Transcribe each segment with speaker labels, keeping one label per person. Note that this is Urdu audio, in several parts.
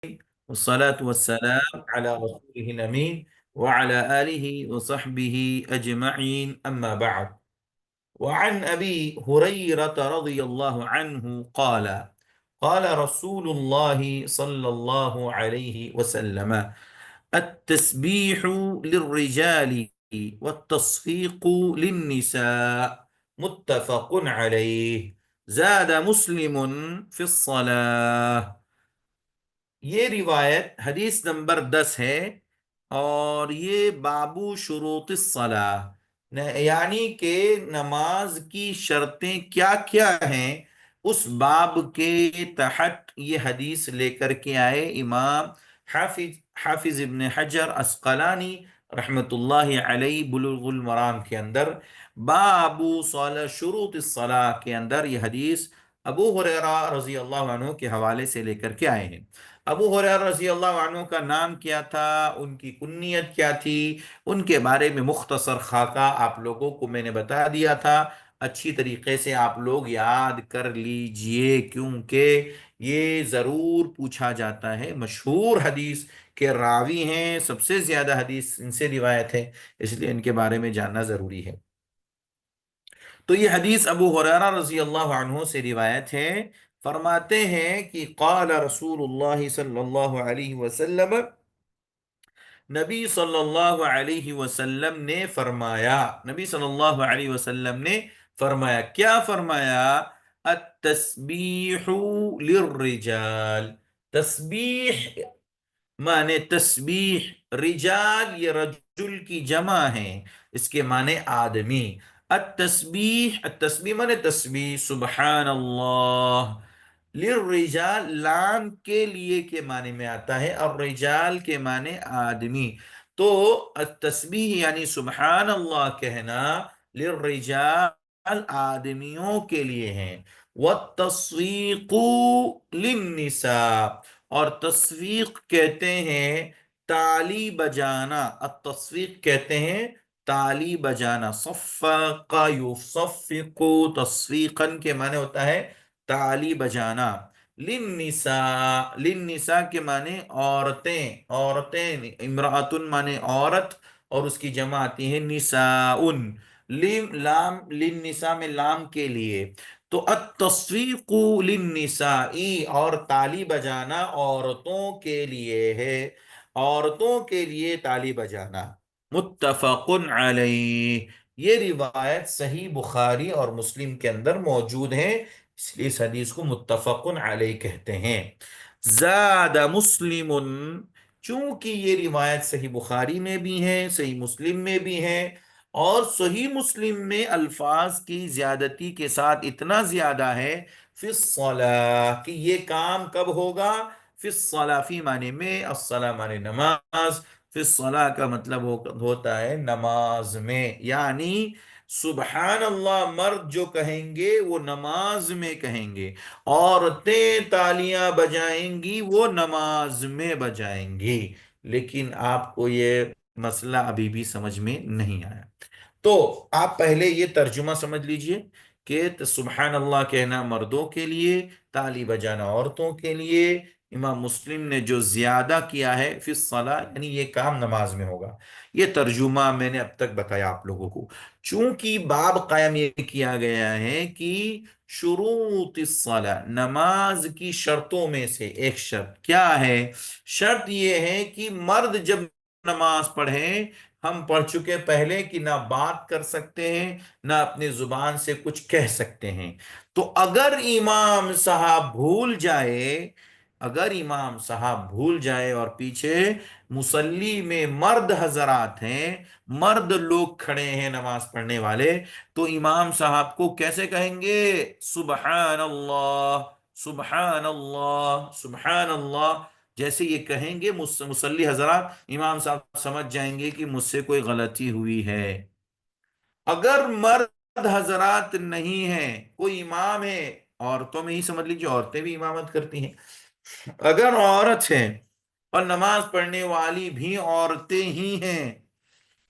Speaker 1: والصلاة والسلام على رسوله الأمين وعلى آله وصحبه أجمعين أما بعد. وعن أبي هريرة رضي الله عنه قال قال رسول الله صلى الله عليه وسلم: التسبيح للرجال والتصفيق للنساء، متفق عليه. زاد مسلم في الصلاة. یہ روایت حدیث نمبر 10 ہے، اور یہ بابو شروط الصلاح، یعنی کہ نماز کی شرطیں کیا کیا ہیں، اس باب کے تحت یہ حدیث لے کر کے آئے امام حافظ ابن حجر عسقلانی رحمۃ اللہ علیہ بلوغ المرام کے اندر بابو شروط الصلاح کے اندر یہ حدیث ابو ہریرہ رضی اللہ عنہ کے حوالے سے لے کر کے آئے ہیں۔ ابو ہریرہ رضی اللہ عنہ کا نام کیا تھا، ان کی کنیت کیا تھی، ان کے بارے میں مختصر خاکہ آپ لوگوں کو میں نے بتا دیا تھا۔ اچھی طریقے سے آپ لوگ یاد کر لیجئے، کیونکہ یہ ضرور پوچھا جاتا ہے۔ مشہور حدیث کے راوی ہیں، سب سے زیادہ حدیث ان سے روایت ہے، اس لیے ان کے بارے میں جاننا ضروری ہے۔ تو یہ حدیث ابو ہریرہ رضی اللہ عنہ سے روایت ہے۔ فرماتے ہیں کہ قال رسول اللہ صلی اللہ علیہ وسلم، نبی صلی اللہ علیہ وسلم نے فرمایا، نبی صلی اللہ علیہ وسلم نے فرمایا، کیا فرمایا؟ التسبیح للرجال، تسبیح معنی تسبیح، رجال یہ رجل کی جمع ہے، اس کے معنی آدمی۔ التسبیح، التسبیح معنی تسبیح، سبحان اللہ۔ للرجال لام کے لیے کے معنی میں آتا ہے، اور رجال کے معنی آدمی۔ تو التسبیح یعنی سبحان اللہ کہنا للرجال آدمیوں کے لیے ہیں، والتصفیق للنساء، اور تصفیق کہتے ہیں تالی بجانا، التصفیق کہتے ہیں تالی بجانا۔ صفق یصفق تصفیقا کے معنی ہوتا ہے تالی بجانا۔ للنساء، للنساء کے معنی عورتیں، عورتیں، امرأتن معنی عورت، اور اس کی جمع آتی ہے نساء۔ لام للنساء میں لام کے لیے، تو التصفیق للنساء، اور تالی بجانا عورتوں کے لیے ہے، عورتوں کے لیے تالی بجانا۔ متفق علیہ، یہ روایت صحیح بخاری اور مسلم کے اندر موجود ہے، اس لیے اس حدیث کو متفق علیہ کہتے ہیں۔ زاد مسلم، چونکہ یہ روایت صحیح بخاری میں بھی ہے، صحیح مسلم میں بھی ہے، اور صحیح مسلم میں الفاظ کی زیادتی کے ساتھ اتنا زیادہ ہے فی الصلاح، کہ یہ کام کب ہوگا؟ فی الصلاح، فی معنی میں، الصلاح معنی نماز، فی الصلاح کا مطلب ہوتا ہے نماز میں، یعنی سبحان اللہ مرد جو کہیں گے وہ نماز میں کہیں گے، عورتیں تالیاں بجائیں گی وہ نماز میں بجائیں گی۔ لیکن آپ کو یہ مسئلہ ابھی بھی سمجھ میں نہیں آیا، تو آپ پہلے یہ ترجمہ سمجھ لیجئے کہ سبحان اللہ کہنا مردوں کے لیے، تالی بجانا عورتوں کے لیے۔ امام مسلم نے جو زیادہ کیا ہے فی الصلاح، یعنی یہ کام نماز میں ہوگا۔ یہ ترجمہ میں نے اب تک بتایا آپ لوگوں کو۔ چونکہ باب قائم یہ کیا گیا ہے کہ شروط الصلاح، نماز کی شرطوں میں سے ایک شرط کیا ہے؟ شرط یہ ہے کہ مرد جب نماز پڑھیں، ہم پڑھ چکے پہلے کہ نہ بات کر سکتے ہیں، نہ اپنی زبان سے کچھ کہہ سکتے ہیں۔ تو اگر امام صاحب بھول جائے، اگر امام صاحب بھول جائے اور پیچھے مصلی میں مرد حضرات ہیں، مرد لوگ کھڑے ہیں نماز پڑھنے والے، تو امام صاحب کو کیسے کہیں گے؟ سبحان اللہ، سبحان اللہ، سبحان اللہ، جیسے یہ کہیں گے مصلی حضرات، امام صاحب سمجھ جائیں گے کہ مجھ سے کوئی غلطی ہوئی ہے۔ اگر مرد حضرات نہیں ہیں، کوئی امام ہے، عورتوں میں ہی سمجھ لیجیے، عورتیں بھی امامت کرتی ہیں، اگر عورت ہے اور نماز پڑھنے والی بھی عورتیں ہی ہیں،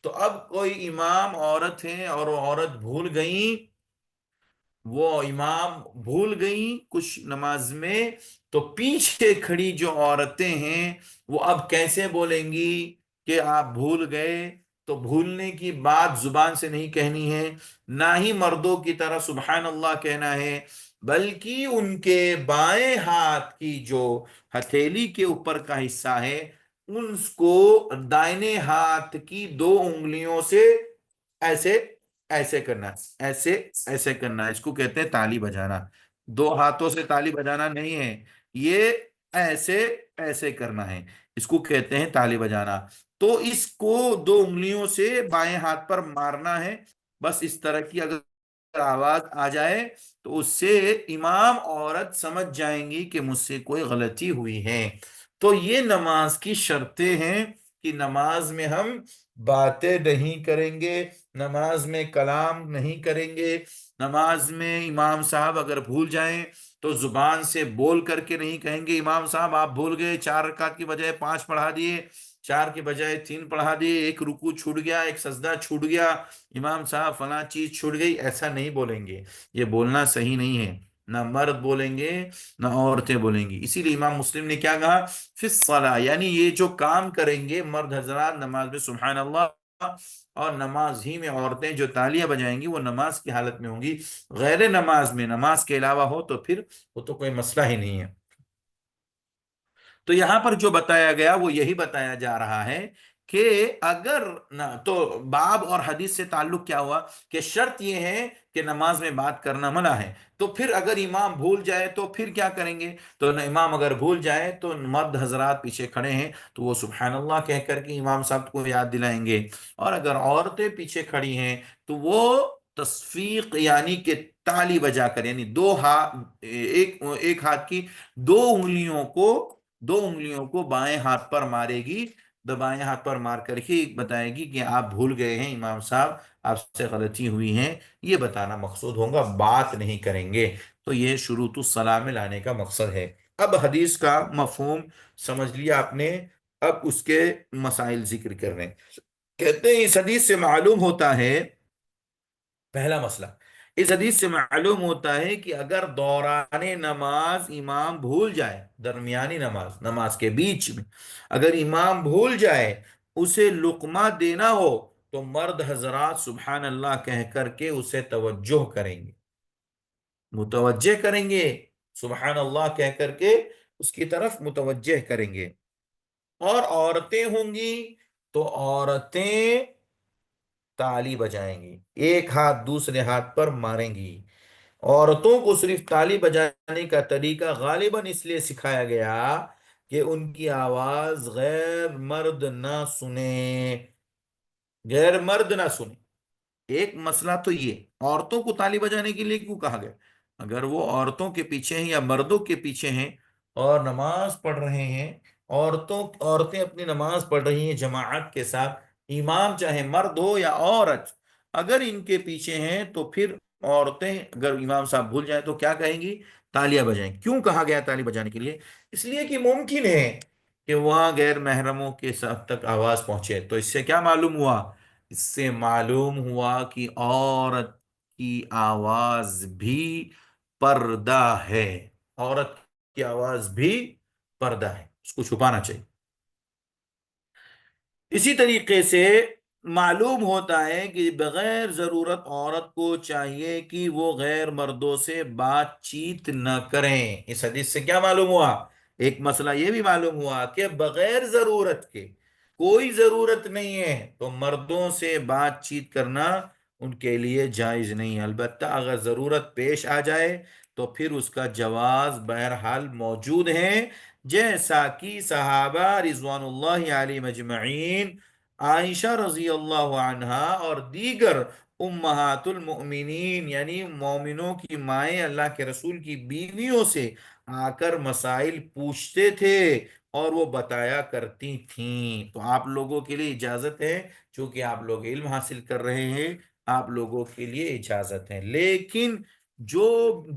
Speaker 1: تو اب کوئی امام عورت ہے اور وہ عورت بھول گئی، وہ امام بھول گئی کچھ نماز میں، تو پیچھے کھڑی جو عورتیں ہیں وہ اب کیسے بولیں گی کہ آپ بھول گئے؟ تو بھولنے کی بات زبان سے نہیں کہنی ہے، نہ ہی مردوں کی طرح سبحان اللہ کہنا ہے، بلکہ ان کے بائیں ہاتھ کی جو ہتھیلی کے اوپر کا حصہ ہے اس کو دائنے ہاتھ کی دو انگلیوں سے ایسے ایسے کرنا ہے، ایسے ایسے کرنا ہے، اس کو کہتے ہیں تالی بجانا۔ دو ہاتھوں سے تالی بجانا نہیں ہے، یہ ایسے ایسے کرنا ہے، اس کو کہتے ہیں تالی بجانا۔ تو اس کو دو انگلیوں سے بائیں ہاتھ پر مارنا ہے، بس اس طرح کی اگر آواز آ جائے تو اس سے امام عورت سمجھ جائیں گی کہ مجھ سے کوئی غلطی ہوئی ہے۔ تو یہ نماز کی شرطیں ہیں کہ نماز میں ہم باتیں نہیں کریں گے، نماز میں کلام نہیں کریں گے، نماز میں امام صاحب اگر بھول جائیں تو زبان سے بول کر کے نہیں کہیں گے امام صاحب آپ بھول گئے، 4 رکعت کی بجائے 5 پڑھا دیے، 4 کی بجائے 3 پڑھا دیے، ایک رکوع چھوٹ گیا، ایک سجدہ چھوٹ گیا، امام صاحب فلاں چیز چھوٹ گئی، ایسا نہیں بولیں گے۔ یہ بولنا صحیح نہیں ہے، نہ مرد بولیں گے نہ عورتیں بولیں گی۔ اسی لیے امام مسلم نے کیا کہا، فی الصلاۃ، یعنی یہ جو کام کریں گے مرد حضرات نماز میں سبحان اللہ، اور نماز ہی میں عورتیں جو تالیاں بجائیں گی وہ نماز کی حالت میں ہوں گی، غیر نماز میں نماز کے علاوہ ہو تو پھر وہ تو کوئی مسئلہ ہی نہیں ہے۔ تو یہاں پر جو بتایا گیا وہ یہی بتایا جا رہا ہے کہ اگر نہ تو باب اور حدیث سے تعلق کیا ہوا کہ شرط یہ ہے کہ نماز میں بات کرنا منع ہے، تو پھر اگر امام بھول جائے تو پھر کیا کریں گے؟ تو امام اگر بھول جائے تو مرد حضرات پیچھے کھڑے ہیں تو وہ سبحان اللہ کہہ کر کے امام صاحب کو یاد دلائیں گے، اور اگر عورتیں پیچھے کھڑی ہیں تو وہ تصفیق یعنی کہ تالی بجا کر، یعنی دو ہاتھ، ایک ہاتھ کی دو انگلیوں کو دو انگلیوں کو بائیں ہاتھ پر مارے گی، بائیں ہاتھ پر مار کر کے بتائے گی کہ آپ بھول گئے ہیں امام صاحب، آپ سے غلطی ہوئی ہے، یہ بتانا مقصود ہوگا، بات نہیں کریں گے۔ تو یہ شروط الصلاح میں لانے کا مقصد ہے۔ اب حدیث کا مفہوم سمجھ لیا آپ نے، اب اس کے مسائل ذکر کر رہے ہیں۔ کہتے ہیں اس حدیث سے معلوم ہوتا ہے، پہلا مسئلہ، اس حدیث سے معلوم ہوتا ہے کہ اگر دوران نماز امام بھول جائے، درمیانی نماز، نماز کے بیچ میں اگر امام بھول جائے اسے لقمہ دینا ہو تو مرد حضرات سبحان اللہ کہہ کر کے اسے توجہ کریں گے، متوجہ کریں گے، سبحان اللہ کہہ کر کے اس کی طرف متوجہ کریں گے۔ اور عورتیں ہوں گی تو عورتیں تالی بجائیں گی، ایک ہاتھ دوسرے ہاتھ پر ماریں گی۔ عورتوں کو صرف تالی بجانے کا طریقہ غالباً اس لیے سکھایا گیا کہ ان کی آواز غیر مرد نہ سنے، غیر مرد نہ سنے۔ ایک مسئلہ تو یہ عورتوں کو تالی بجانے کے لیے کیوں کہا گیا؟ اگر وہ عورتوں کے پیچھے ہیں یا مردوں کے پیچھے ہیں اور نماز پڑھ رہے ہیں، عورتیں اپنی نماز پڑھ رہی ہیں جماعت کے ساتھ، امام چاہے مرد ہو یا عورت اگر ان کے پیچھے ہیں تو پھر عورتیں اگر امام صاحب بھول جائیں تو کیا کہیں گی؟ تالیاں بجائیں۔ کیوں کہا گیا تالی بجانے کے لیے؟ اس لیے کہ ممکن ہے کہ وہاں غیر محرموں کے ساتھ تک آواز پہنچے۔ تو اس سے کیا معلوم ہوا؟ اس سے معلوم ہوا کہ عورت کی آواز بھی پردہ ہے، عورت کی آواز بھی پردہ ہے، اس کو چھپانا چاہیے۔ اسی طریقے سے معلوم ہوتا ہے کہ بغیر ضرورت عورت کو چاہیے کہ وہ غیر مردوں سے بات چیت نہ کریں۔ اس حدیث سے کیا معلوم ہوا؟ ایک مسئلہ یہ بھی معلوم ہوا کہ بغیر ضرورت کے، کوئی ضرورت نہیں ہے تو مردوں سے بات چیت کرنا ان کے لیے جائز نہیں، البتہ اگر ضرورت پیش آ جائے تو پھر اس کا جواز بہرحال موجود ہے، جیسا کہ صحابہ رضوان اللہ علیہ مجمعین، عائشہ رضی اللہ عنہا اور دیگر امہات المؤمنین یعنی مومنوں کی مائیں اللہ کے رسول کی بیویوں سے آ کر مسائل پوچھتے تھے اور وہ بتایا کرتی تھیں۔ تو آپ لوگوں کے لیے اجازت ہے، چونکہ آپ لوگ علم حاصل کر رہے ہیں، آپ لوگوں کے لیے اجازت ہے، لیکن جو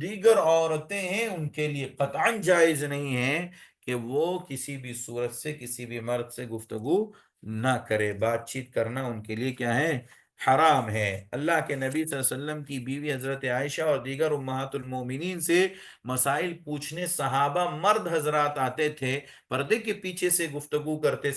Speaker 1: دیگر عورتیں ہیں ان کے لیے قطعاً جائز نہیں ہے کہ وہ کسی بھی صورت سے کسی بھی مرد سے گفتگو نہ کرے، بات چیت کرنا ان کے لیے کیا ہے؟ حرام ہے۔ اللہ کے نبی صلی اللہ علیہ وسلم کی بیوی حضرت عائشہ اور دیگر امہات المومنین سے مسائل پوچھنے صحابہ مرد حضرات آتے تھے، پردے کے پیچھے سے گفتگو کرتے،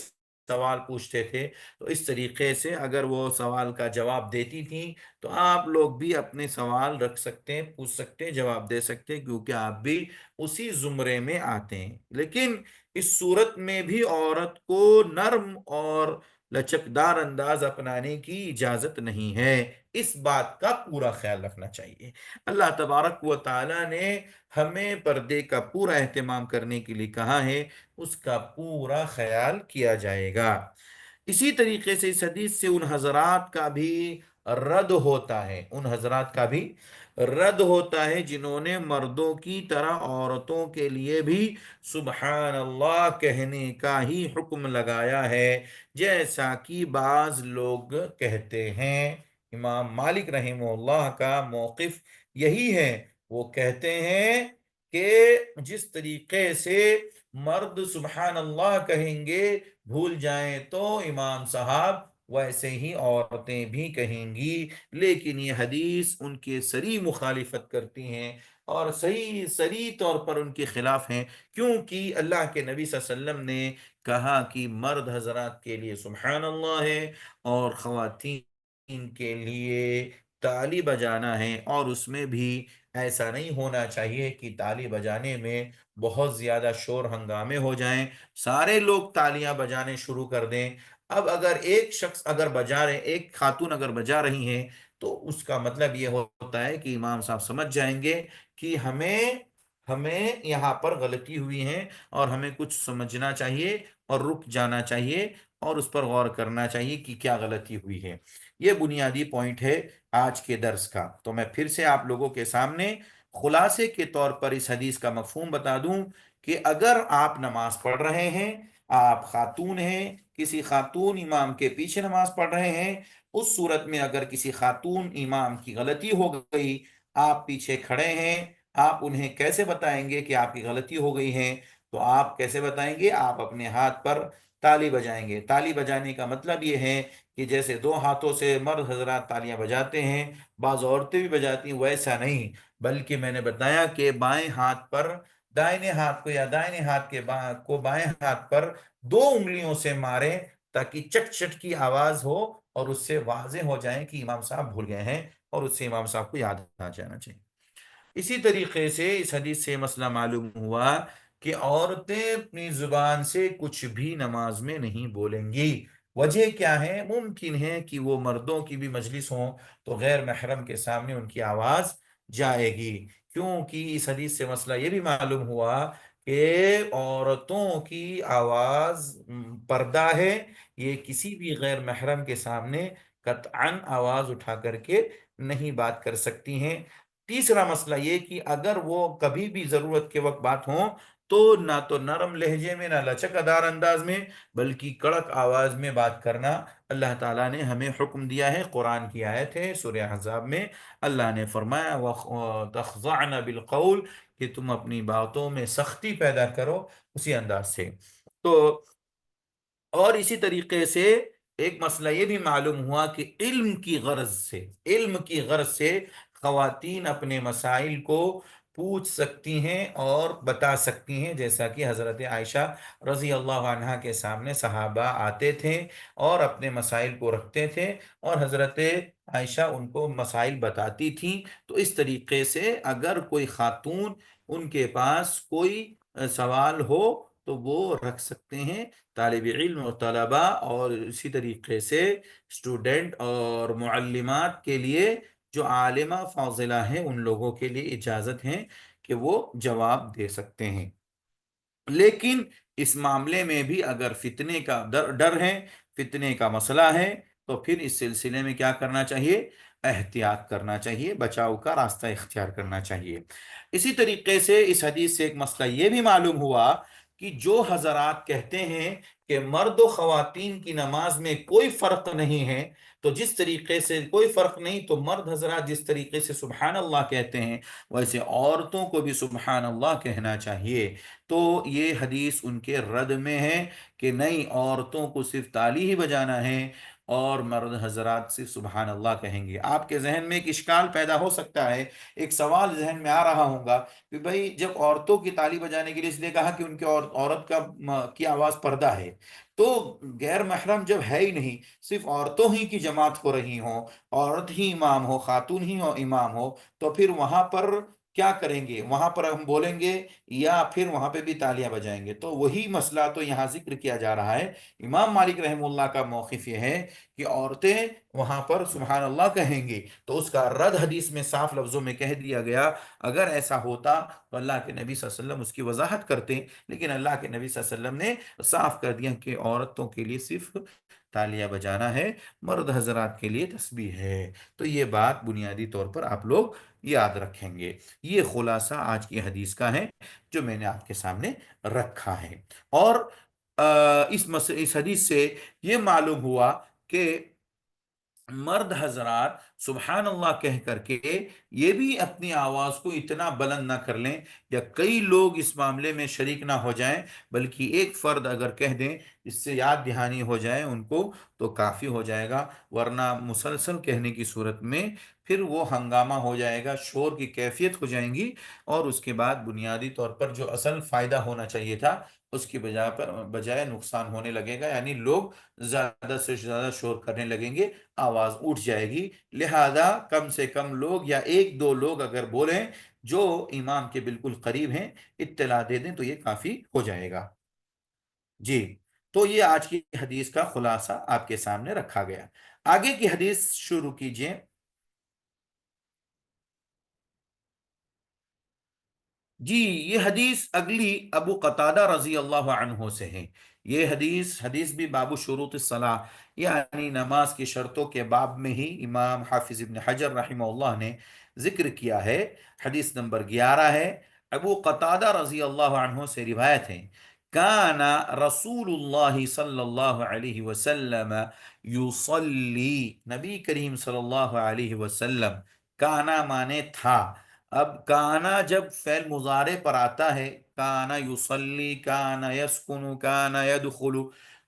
Speaker 1: سوال پوچھتے تھے، تو اس طریقے سے اگر وہ سوال کا جواب دیتی تھیں تو آپ لوگ بھی اپنے سوال رکھ سکتے ہیں، پوچھ سکتے ہیں، جواب دے سکتے ہیں، کیونکہ آپ بھی اسی زمرے میں آتے ہیں۔ لیکن اس صورت میں بھی عورت کو نرم اور لچکدار انداز اپنانے کی اجازت نہیں ہے، اس بات کا پورا خیال رکھنا چاہیے۔ اللہ تبارک و تعالی نے ہمیں پردے کا پورا اہتمام کرنے کے لیے کہا ہے، اس کا پورا خیال کیا جائے گا۔ اسی طریقے سے اس حدیث سے ان حضرات کا بھی رد ہوتا ہے، ان حضرات کا بھی رد ہوتا ہے جنہوں نے مردوں کی طرح عورتوں کے لیے بھی سبحان اللہ کہنے کا ہی حکم لگایا ہے، جیسا کہ بعض لوگ کہتے ہیں۔ امام مالک رحمہ اللہ کا موقف یہی ہے، وہ کہتے ہیں کہ جس طریقے سے مرد سبحان اللہ کہیں گے بھول جائیں تو امام صاحب، ویسے ہی عورتیں بھی کہیں گی، لیکن یہ حدیث ان کے صریح مخالفت کرتی ہیں اور صحیح صریح طور پر ان کے خلاف ہیں، کیونکہ اللہ کے نبی صلی اللہ علیہ وسلم نے کہا کہ مرد حضرات کے لیے سبحان اللہ ہے اور خواتین کے لیے تالی بجانا ہے، اور اس میں بھی ایسا نہیں ہونا چاہیے کہ تالی بجانے میں بہت زیادہ شور ہنگامے ہو جائیں، سارے لوگ تالیاں بجانے شروع کر دیں۔ اب اگر ایک شخص اگر بجا رہے، ایک خاتون اگر بجا رہی ہیں، تو اس کا مطلب یہ ہوتا ہے کہ امام صاحب سمجھ جائیں گے کہ ہمیں یہاں پر غلطی ہوئی ہے اور ہمیں کچھ سمجھنا چاہیے اور رک جانا چاہیے اور اس پر غور کرنا چاہیے کہ کیا غلطی ہوئی ہے۔ یہ بنیادی پوائنٹ ہے آج کے درس کا۔ تو میں پھر سے آپ لوگوں کے سامنے خلاصے کے طور پر اس حدیث کا مفہوم بتا دوں کہ اگر آپ نماز پڑھ رہے ہیں، آپ خاتون ہیں، کسی خاتون امام کے پیچھے نماز پڑھ رہے ہیں، اس صورت میں اگر کسی خاتون امام کی غلطی ہو گئی، آپ پیچھے کھڑے ہیں، آپ انہیں کیسے بتائیں گے کہ آپ کی غلطی ہو گئی ہے؟ تو آپ کیسے بتائیں گے؟ آپ اپنے ہاتھ پر تالی بجائیں گے۔ تالی بجانے کا مطلب یہ ہے کہ جیسے دو ہاتھوں سے مرد حضرات تالیاں بجاتے ہیں، بعض عورتیں بھی بجاتی ہیں، ویسا نہیں، بلکہ میں نے بتایا کہ بائیں ہاتھ پر دائیں ہاتھ کو یا دائیں ہاتھ کو بائیں ہاتھ پر دو انگلیوں سے ماریں تاکہ چٹ چٹ کی آواز ہو اور اس سے واضح ہو جائے کہ امام صاحب بھول گئے ہیں، اور اس سے امام صاحب کو یاد آ جانا چاہیے۔ اسی طریقے سے اس حدیث سے مسئلہ معلوم ہوا کہ عورتیں اپنی زبان سے کچھ بھی نماز میں نہیں بولیں گی۔ وجہ کیا ہے؟ ممکن ہے کہ وہ مردوں کی بھی مجلس ہوں تو غیر محرم کے سامنے ان کی آواز جائے گی، کیونکہ اس حدیث سے مسئلہ یہ بھی معلوم ہوا کہ عورتوں کی آواز پردہ ہے، یہ کسی بھی غیر محرم کے سامنے قطعاً آواز اٹھا کر کے نہیں بات کر سکتی ہیں۔ تیسرا مسئلہ یہ کہ اگر وہ کبھی بھی ضرورت کے وقت بات ہوں تو نہ تو نرم لہجے میں، نہ لچک دار انداز میں، بلکہ کڑک آواز میں بات کرنا اللہ تعالیٰ نے ہمیں حکم دیا ہے۔ قرآن کی آیت ہے سورہ احزاب میں، اللہ نے فرمایا وَتَخْضَعْنَ بِالْقَوْلِ، کہ تم اپنی باتوں میں سختی پیدا کرو اسی انداز سے۔ تو اور اسی طریقے سے ایک مسئلہ یہ بھی معلوم ہوا کہ علم کی غرض سے خواتین اپنے مسائل کو پوچھ سکتی ہیں اور بتا سکتی ہیں، جیسا کہ حضرت عائشہ رضی اللہ عنہا کے سامنے صحابہ آتے تھے اور اپنے مسائل کو رکھتے تھے اور حضرت عائشہ ان کو مسائل بتاتی تھیں۔ تو اس طریقے سے اگر کوئی خاتون ان کے پاس کوئی سوال ہو تو وہ رکھ سکتے ہیں، طالب علم اور طلباء اور اسی طریقے سے اسٹوڈنٹ اور معلمات کے لیے جو عالمہ فاضلہ ہیں ان لوگوں کے لیے اجازت ہے کہ وہ جواب دے سکتے ہیں۔ لیکن اس معاملے میں بھی اگر فتنے کا ڈر ہے، فتنے کا مسئلہ ہے، تو پھر اس سلسلے میں کیا کرنا چاہیے؟ احتیاط کرنا چاہیے، بچاؤ کا راستہ اختیار کرنا چاہیے۔ اسی طریقے سے اس حدیث سے ایک مسئلہ یہ بھی معلوم ہوا کہ جو حضرات کہتے ہیں کہ مرد و خواتین کی نماز میں کوئی فرق نہیں ہے، تو جس طریقے سے کوئی فرق نہیں، تو مرد حضرات جس طریقے سے سبحان اللہ کہتے ہیں ویسے عورتوں کو بھی سبحان اللہ کہنا چاہیے۔ تو یہ حدیث ان کے رد میں ہے کہ نہیں، عورتوں کو صرف تالی ہی بجانا ہے، اور مرد حضرات سے سبحان اللہ کہیں گے۔ آپ کے ذہن میں ایک اشکال پیدا ہو سکتا ہے، ایک سوال ذہن میں آ رہا ہوگا کہ بھئی جب عورتوں کی تالی بجانے کے لیے اس لیے کہا کہ ان کے عورت کا کی آواز پردہ ہے، تو غیر محرم جب ہے ہی نہیں، صرف عورتوں ہی کی جماعت ہو رہی ہوں، عورت ہی امام ہو، خاتون ہی امام ہو، تو پھر وہاں پر کیا کریں گے؟ وہاں پر ہم بولیں گے یا پھر وہاں پہ بھی تالیاں بجائیں گے؟ تو وہی مسئلہ تو یہاں ذکر کیا جا رہا ہے۔ امام مالک رحمہ اللہ کا موقف یہ ہے کہ عورتیں وہاں پر سبحان اللہ کہیں گی، تو اس کا رد حدیث میں صاف لفظوں میں کہہ دیا گیا۔ اگر ایسا ہوتا تو اللہ کے نبی صلی اللہ علیہ وسلم اس کی وضاحت کرتے، لیکن اللہ کے نبی صلی اللہ علیہ وسلم نے صاف کر دیا کہ عورتوں کے لیے صرف تالیاں بجانا ہے، مرد حضرات کے لیے تسبیح ہے۔ تو یہ بات بنیادی طور پر آپ لوگ یاد رکھیں گے۔ یہ خلاصہ آج کی حدیث کا ہے جو میں نے آپ کے سامنے رکھا ہے۔ اور اس حدیث سے یہ معلوم ہوا کہ مرد حضرات سبحان اللہ کہہ کر کے یہ بھی اپنی آواز کو اتنا بلند نہ کر لیں یا کئی لوگ اس معاملے میں شریک نہ ہو جائیں، بلکہ ایک فرد اگر کہہ دیں، اس سے یاد دہانی ہو جائے ان کو، تو کافی ہو جائے گا۔ ورنہ مسلسل کہنے کی صورت میں پھر وہ ہنگامہ ہو جائے گا، شور کی کیفیت ہو جائیں گی، اور اس کے بعد بنیادی طور پر جو اصل فائدہ ہونا چاہیے تھا اس کی بجائے نقصان ہونے لگے گا، یعنی لوگ زیادہ سے زیادہ شور کرنے لگیں گے، آواز اٹھ جائے گی۔ لہذا کم سے کم لوگ یا ایک دو لوگ اگر بولیں جو امام کے بالکل قریب ہیں، اطلاع دے دیں، تو یہ کافی ہو جائے گا۔ جی، تو یہ آج کی حدیث کا خلاصہ آپ کے سامنے رکھا گیا۔ آگے کی حدیث شروع کیجئے۔ جی، یہ حدیث اگلی ابو قتادہ رضی اللہ عنہ سے ہے۔ یہ حدیث بھی باب شروط الصلاح، یعنی نماز کی شرطوں کے باب میں ہی امام حافظ ابن حجر رحمہ اللہ نے ذکر کیا ہے۔ حدیث نمبر 11 ہے۔ ابو قتادہ رضی اللہ عنہ سے روایت ہے، کان رسول اللہ صلی اللہ علیہ وسلم یصلی، نبی کریم صلی اللہ علیہ وسلم، کانا مانے تھا۔ اب کانا جب فعل مضارع پر آتا ہے، کانا یصلی، کانا یسکن، کانا یدخل،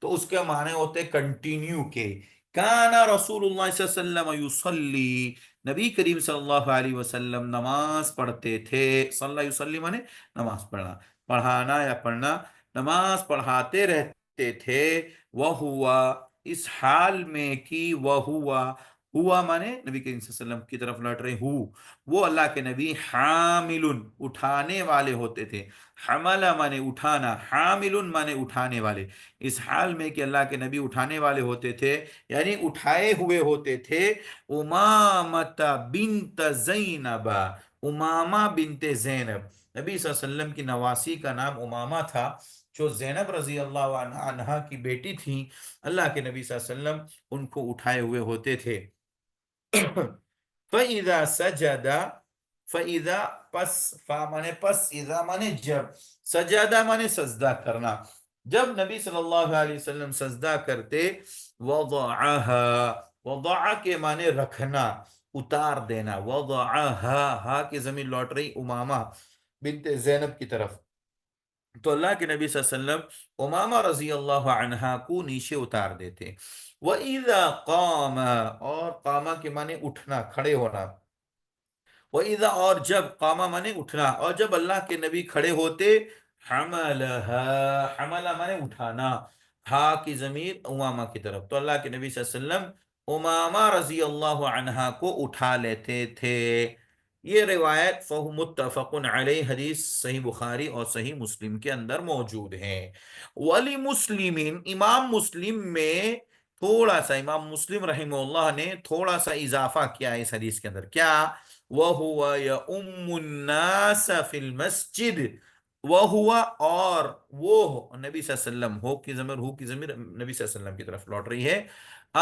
Speaker 1: تو اس کے معنی ہوتے کنٹینیو کے۔ کانا رسول اللہ صلی اللہ علیہ وسلم یصلی، نبی کریم صلی اللہ علیہ وسلم نماز پڑھتے تھے۔ صلی اللہ علیہ وسلم مانے نماز پڑھنا، پڑھانا یا پڑھنا، نماز پڑھاتے رہتے تھے۔ وہ ہوا، اس حال میں کہ وہ ہوا مانے نبی کریم صلی اللہ علیہ وسلم کی طرف لوٹ رہے، وہ اللہ کے نبی حامل، اٹھانے والے ہوتے تھے۔ حمل مانے اٹھانا، حامل مانے اٹھانے والے، اس حال میں کہ اللہ کے نبی اٹھانے والے ہوتے تھے، یعنی اٹھائے ہوئے ہوتے تھے۔ امامت بنت زینب، امامہ بنت زینب، نبی صلی اللہ علیہ وسلم کی نواسی کا نام امامہ تھا، جو زینب رضی اللہ عنہا کی بیٹی تھی۔ اللہ کے نبی صلی اللہ علیہ وسلم ان کو اٹھائے ہوئے ہوتے تھے۔ فَإِذَا سَجَدَ، فَإِذَا پس، فا مانے پس، اذا مانے جب، سجدہ مانے سجدہ کرنا، جب نبی صلی اللہ علیہ وسلم سجدہ کرتے، وضعها، وضع کے مانے رکھنا، اتار دینا، وضعها، ہا کی ضمیر لوٹ رہی امامہ بنت زینب کی طرف، تو اللہ کے نبی صلی اللہ علیہ وسلم امامہ رضی اللہ عنہا کو نیچے اتار دیتے۔ وَإِذَا قَامَ، اور قامہ کے معنی اٹھنا، کھڑے ہونا، وَإِذَا اور جب، قامہ معنی اٹھنا، اور جب اللہ کے نبی کھڑے ہوتے، حملها، حملہ معنی اٹھانا، ہا کی ضمیر امامہ کی طرف، تو اللہ کے نبی صلی اللہ علیہ وسلم امامہ رضی اللہ عنہا کو اٹھا لیتے تھے۔ یہ روایت فہو متفق علیہ، حدیث صحیح بخاری اور صحیح مسلم کے اندر موجود ہے۔ ولی مسلم، امام مسلم میں تھوڑا سا، امام مسلم رحمہ اللہ نے تھوڑا سا اضافہ کیا ہے اس حدیث کے اندر، کیا؟ وَهُوَ يَؤُمُّ النَّاسَ فِي الْمَسْجِدِ، وَهُوَ اور وہ، نبی صلی اللہ علیہ وسلم، ہو کی ضمیر، ہو کی ضمیر نبی صلی اللہ علیہ وسلم کی طرف لوٹ رہی ہے۔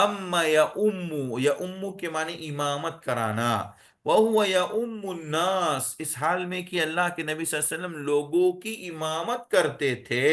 Speaker 1: اما یؤم، یؤم کے معنی امامت کرانا، وَهُوَ يَؤُمُّ النَّاسَ، اس حال میں کہ اللہ کے نبی صلی اللہ علیہ وسلم لوگوں کی امامت کرتے تھے۔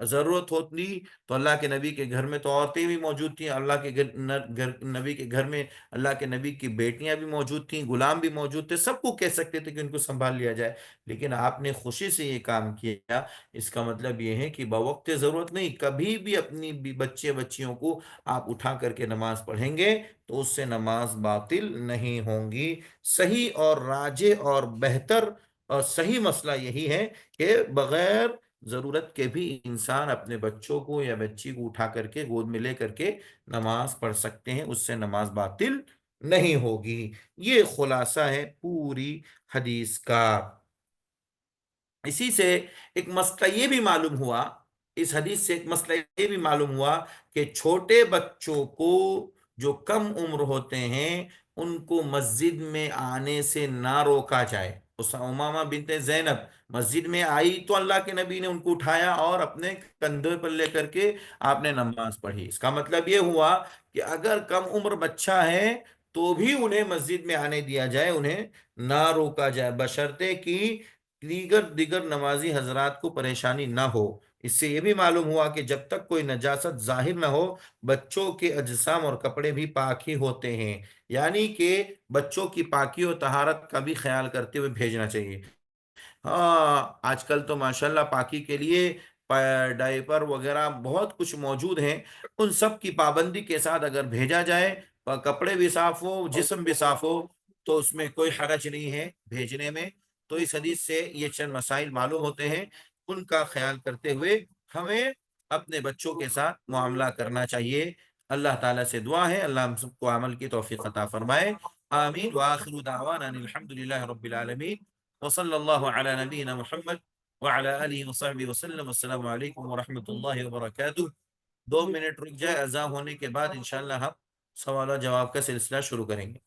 Speaker 1: ضرورت ہوتی تو اللہ کے نبی کے گھر میں تو عورتیں بھی موجود تھیں، اللہ کے نبی کے گھر میں اللہ کے نبی کی بیٹیاں بھی موجود تھیں، غلام بھی موجود تھے، سب کو کہہ سکتے تھے کہ ان کو سنبھال لیا جائے، لیکن آپ نے خوشی سے یہ کام کیا۔ اس کا مطلب یہ ہے کہ بوقت ضرورت نہیں، کبھی بھی اپنی بچے بچیوں کو آپ اٹھا کر کے نماز پڑھیں گے تو اس سے نماز باطل نہیں ہوں گی۔ صحیح اور راجح اور بہتر اور صحیح مسئلہ یہی ہے کہ بغیر ضرورت کے بھی انسان اپنے بچوں کو یا بچی کو اٹھا کر کے گود میں لے کر کے نماز پڑھ سکتے ہیں، اس سے نماز باطل نہیں ہوگی۔ یہ خلاصہ ہے پوری حدیث کا۔ اسی سے ایک مسئلہ یہ بھی معلوم ہوا، اس حدیث سے ایک مسئلہ یہ بھی معلوم ہوا کہ چھوٹے بچوں کو جو کم عمر ہوتے ہیں ان کو مسجد میں آنے سے نہ روکا جائے۔ امامہ بنت زینب مسجد میں آئی تو اللہ کے نبی نے ان کو اٹھایا اور اپنے کندھے پر لے کر کے آپ نے نماز پڑھی۔ اس کا مطلب یہ ہوا کہ اگر کم عمر بچہ ہے تو بھی انہیں مسجد میں آنے دیا جائے، انہیں نہ روکا جائے، بشرطے کہ دیگر نمازی حضرات کو پریشانی نہ ہو۔ اس سے یہ بھی معلوم ہوا کہ جب تک کوئی نجاست ظاہر نہ ہو بچوں کے اجسام اور کپڑے بھی پاک ہی ہوتے ہیں، یعنی کہ بچوں کی پاکی و طہارت کا بھی خیال کرتے ہوئے بھیجنا چاہیے۔ ہاں آج کل تو ماشاءاللہ پاکی کے لیے ڈائپر وغیرہ بہت کچھ موجود ہیں، ان سب کی پابندی کے ساتھ اگر بھیجا جائے، کپڑے بھی صاف ہو جسم بھی صاف ہو، تو اس میں کوئی حرج نہیں ہے بھیجنے میں۔ تو اس حدیث سے یہ چند مسائل معلوم ہوتے ہیں، ان کا خیال کرتے ہوئے ہمیں اپنے بچوں کے ساتھ معاملہ کرنا چاہیے۔ اللہ تعالیٰ سے دعا ہے اللہ ہم سب کو عمل کی توفیق عطا فرمائے۔ آمین وآخر دعوانا ان الحمد للہ رب العالمین، وصلی اللہ علی نبینا محمد وعلی آلہ وصحبہ وسلم۔ السلام علیکم ورحمۃ اللہ وبرکاتہ۔ 2 منٹ رک جائے، اذان ہونے کے بعد انشاءاللہ ہم سوال و جواب کا سلسلہ شروع کریں گے۔